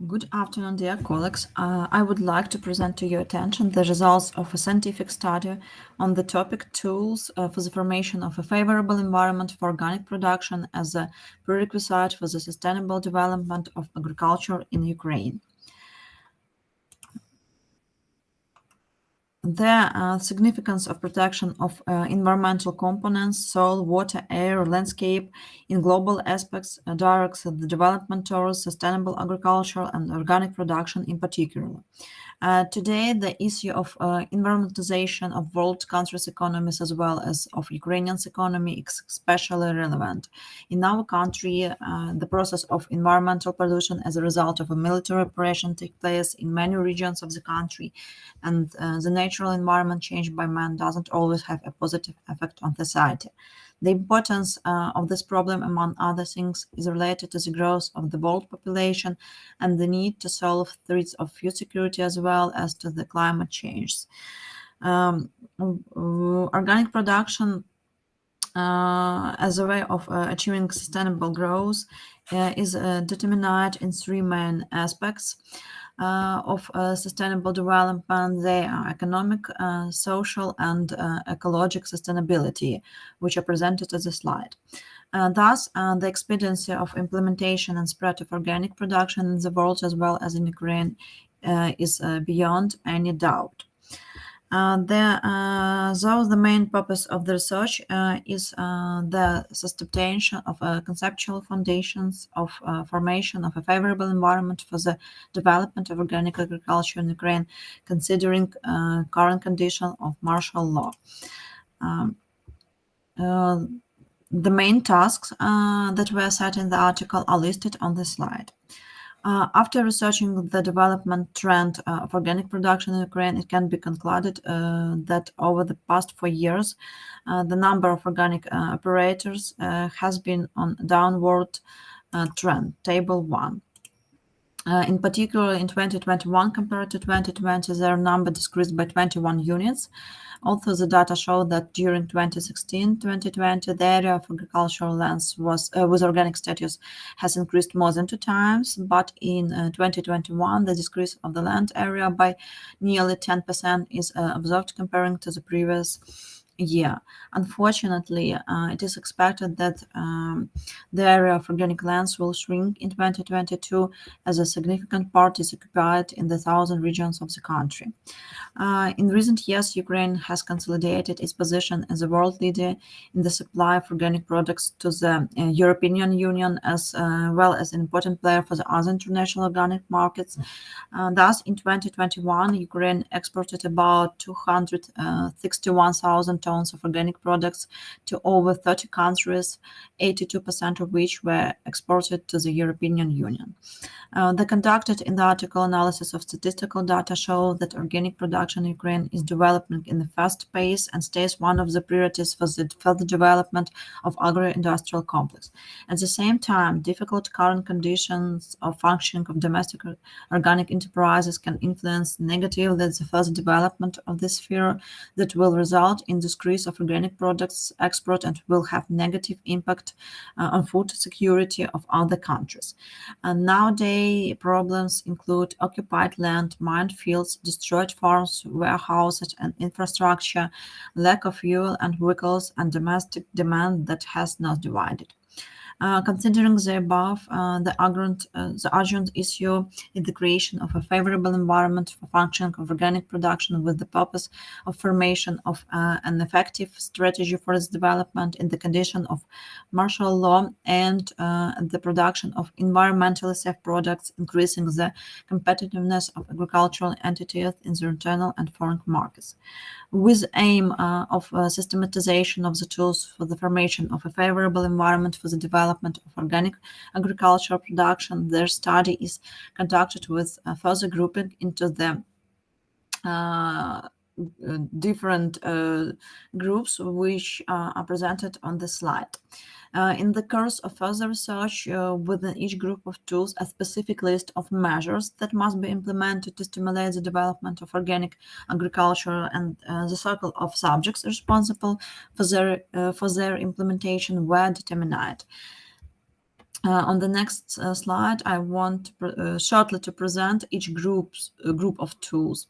Good afternoon, dear colleagues. I would like to present to your attention the results of a scientific study on the topic tools for the formation of a favorable environment for organic production as a prerequisite for the sustainable development of agriculture in Ukraine. The significance of protection of environmental components, soil, water, air, landscape in global aspects directs the development towards sustainable agriculture and organic production in particular. Today, the issue of environmentalization of world countries' economies as well as of Ukrainian's economy is especially relevant. In our country, the process of environmental pollution as a result of a military operation takes place in many regions of the country, and the natural environment changed by man doesn't always have a positive effect on society. The importance of this problem, among other things, is related to the growth of the world population and the need to solve threats of food security as well as to the climate change. Organic production as a way of achieving sustainable growth is determined in three main aspects of sustainable development. They are economic, social, and ecologic sustainability, which are presented as a slide. Thus, the expediency of implementation and spread of organic production in the world as well as in Ukraine is beyond any doubt. Though the main purpose of the research is the substantiation of conceptual foundations of formation of a favorable environment for the development of organic agriculture in Ukraine, considering current condition of martial law. Um, uh, the main tasks that were set in the article are listed on this slide. After researching the development trend of organic production in Ukraine, it can be concluded that over the past 4 years, the number of organic operators has been on downward trend, table 1. In particular, in 2021 compared to 2020, their number decreased by 21 units. Although the data show that during 2016-2020, the area of agricultural lands with organic status has increased more than 2 times, but in 2021, the decrease of the land area by nearly 10% is observed comparing to the previous year. Unfortunately, it is expected that the area of organic lands will shrink in 2022 as a significant part is occupied in the southern regions of the country. In recent years, Ukraine has consolidated its position as a world leader in the supply of organic products to the European Union, as well as an important player for the other international organic markets. Thus, in 2021, Ukraine exported about 261,000 tons of organic products to over 30 countries, 82% of which were exported to the European Union. The conducted in the article analysis of statistical data show that organic production in Ukraine is developing in the fast pace and stays one of the priorities for the further development of agro-industrial complex. At the same time, difficult current conditions of functioning of domestic organic enterprises can influence negatively the further development of this sphere that will result in decrease of organic products export and will have negative impact on food security of other countries. And nowadays, problems include occupied land, mined fields, destroyed farms, warehouses, and infrastructure, lack of fuel and vehicles, and domestic demand that has not divided. Considering the above, the urgent issue is the creation of a favorable environment for functioning of organic production with the purpose of formation of an effective strategy for its development in the condition of martial law and the production of environmentally safe products, increasing the competitiveness of agricultural entities in the internal and foreign markets. With aim of systematization of the tools for the formation of a favorable environment for the development of organic agricultural production, their study is conducted with further grouping into the different groups which are presented on the slide. In the course of further research, within each group of tools, a specific list of measures that must be implemented to stimulate the development of organic agriculture and the circle of subjects responsible for their implementation were determined. On the next slide, I want shortly to present each group of tools.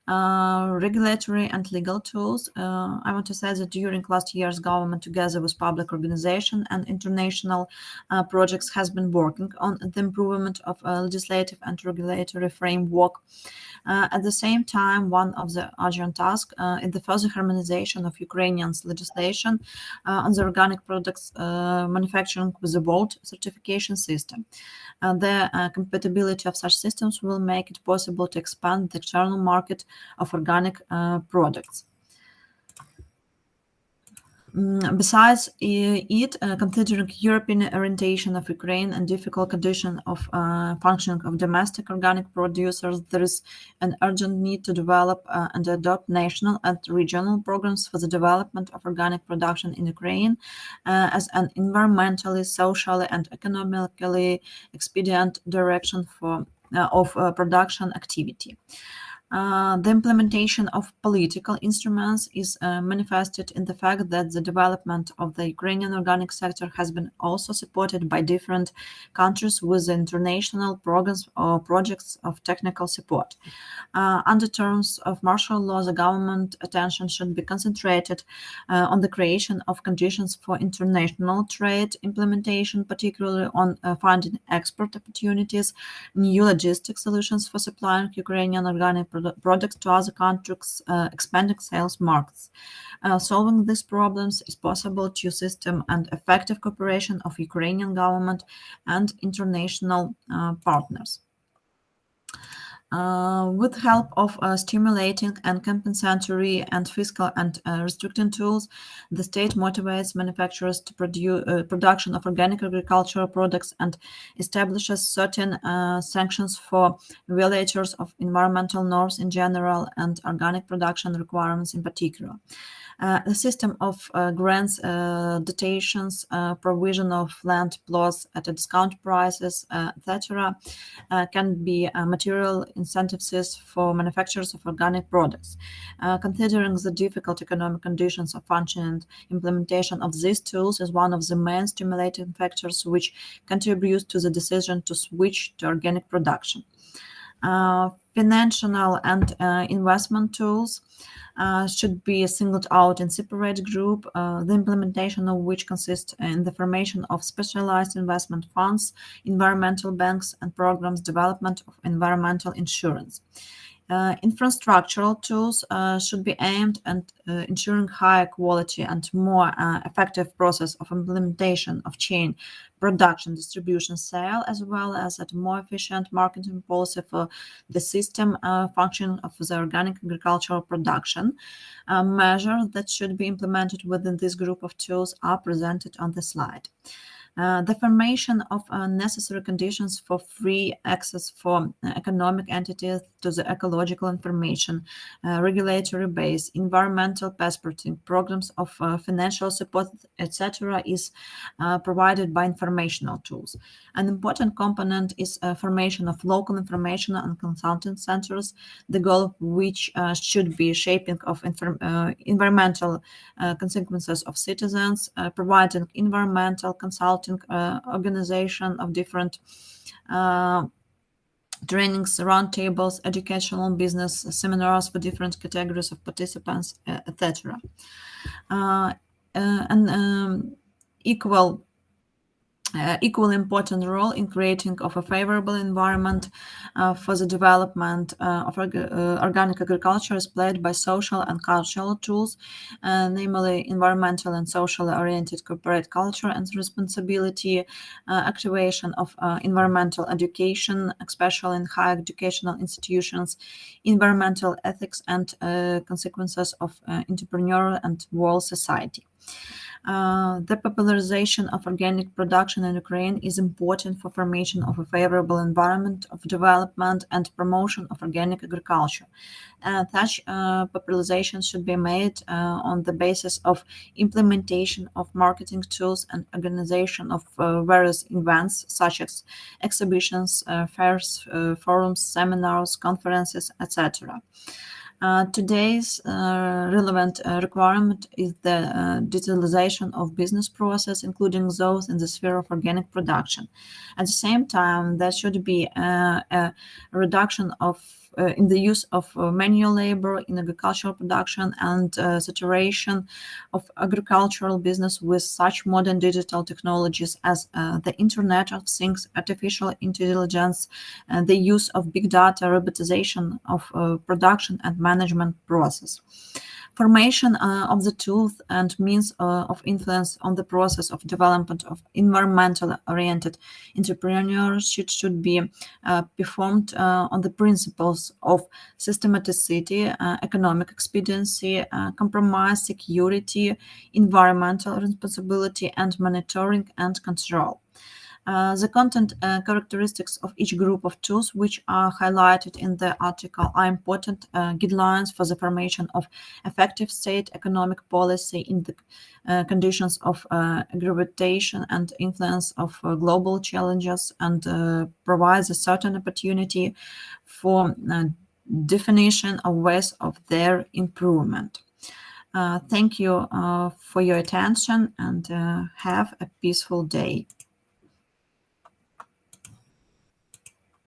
Regulatory and legal tools. I want to say that during last year's government, together with public organization and international projects, has been working on the improvement of legislative and regulatory framework. At the same time, one of the urgent tasks is the further harmonization of Ukrainian's legislation on the organic products manufacturing with the world certification system. The compatibility of such systems will make it possible to expand the external market of organic products. Besides it, considering European orientation of Ukraine and difficult condition of functioning of domestic organic producers, there is an urgent need to develop and adopt national and regional programs for the development of organic production in Ukraine as an environmentally, socially, and economically expedient direction for of production activity. The implementation of political instruments is manifested in the fact that the development of the Ukrainian organic sector has been also supported by different countries with international programs or projects of technical support. Under terms of martial law, the government attention should be concentrated on the creation of conditions for international trade implementation, particularly on finding export opportunities, new logistic solutions for supplying Ukrainian organic products to other countries, expanding sales markets. Solving these problems is possible through system and effective cooperation of Ukrainian government and international partners. With help of stimulating and compensatory and fiscal and restricting tools, the state motivates manufacturers to produce production of organic agricultural products and establishes certain sanctions for violators of environmental norms in general and organic production requirements in particular. The system of grants, dotations, provision of land plots at a discount prices, etc., can be material incentives for manufacturers of organic products. Considering the difficult economic conditions of function and implementation of these tools is one of the main stimulating factors which contributes to the decision to switch to organic production. Financial and investment tools should be singled out in separate group, the implementation of which consists in the formation of specialized investment funds, environmental banks, and programs development of environmental insurance. Infrastructural tools should be aimed at ensuring higher quality and more effective process of implementation of chain production, distribution, sale, as well as at more efficient marketing policy for the system function of the organic agricultural production. Measures that should be implemented within this group of tools are presented on the slide. The formation of necessary conditions for free access for economic entities to the ecological information, regulatory base, environmental passporting, programs of financial support, etc., is provided by informational tools. An important component is formation of local information and consulting centers, the goal of which should be shaping of environmental consequences of citizens, providing environmental consulting organization of different trainings, roundtables, educational business seminars for different categories of participants, etc. Equally important role in creating of a favorable environment for the development of organic agriculture is played by social and cultural tools, namely environmental and socially oriented corporate culture and responsibility, activation of environmental education, especially in higher educational institutions, environmental ethics, and consequences of entrepreneurial and world society. The popularization of organic production in Ukraine is important for formation of a favorable environment of development and promotion of organic agriculture. Such popularization should be made on the basis of implementation of marketing tools and organization of various events such as exhibitions, fairs, forums, seminars, conferences, etc. Today's relevant requirement is the digitalization of business process, including those in the sphere of organic production. At the same time, there should be a reduction of in the use of manual labor in agricultural production and saturation of agricultural business with such modern digital technologies as the Internet of Things, artificial intelligence, the use of big data, robotization of production and management process. Formation of the tools and means of influence on the process of development of environmental oriented entrepreneurship should be performed on the principles of systematicity, economic expediency, compromise, security, environmental responsibility, and monitoring and control. The content characteristics of each group of tools, which are highlighted in the article, are important guidelines for the formation of effective state economic policy in the conditions of aggravation and influence of global challenges, and provides a certain opportunity for definition of ways of their improvement. Thank you for your attention, and have a peaceful day.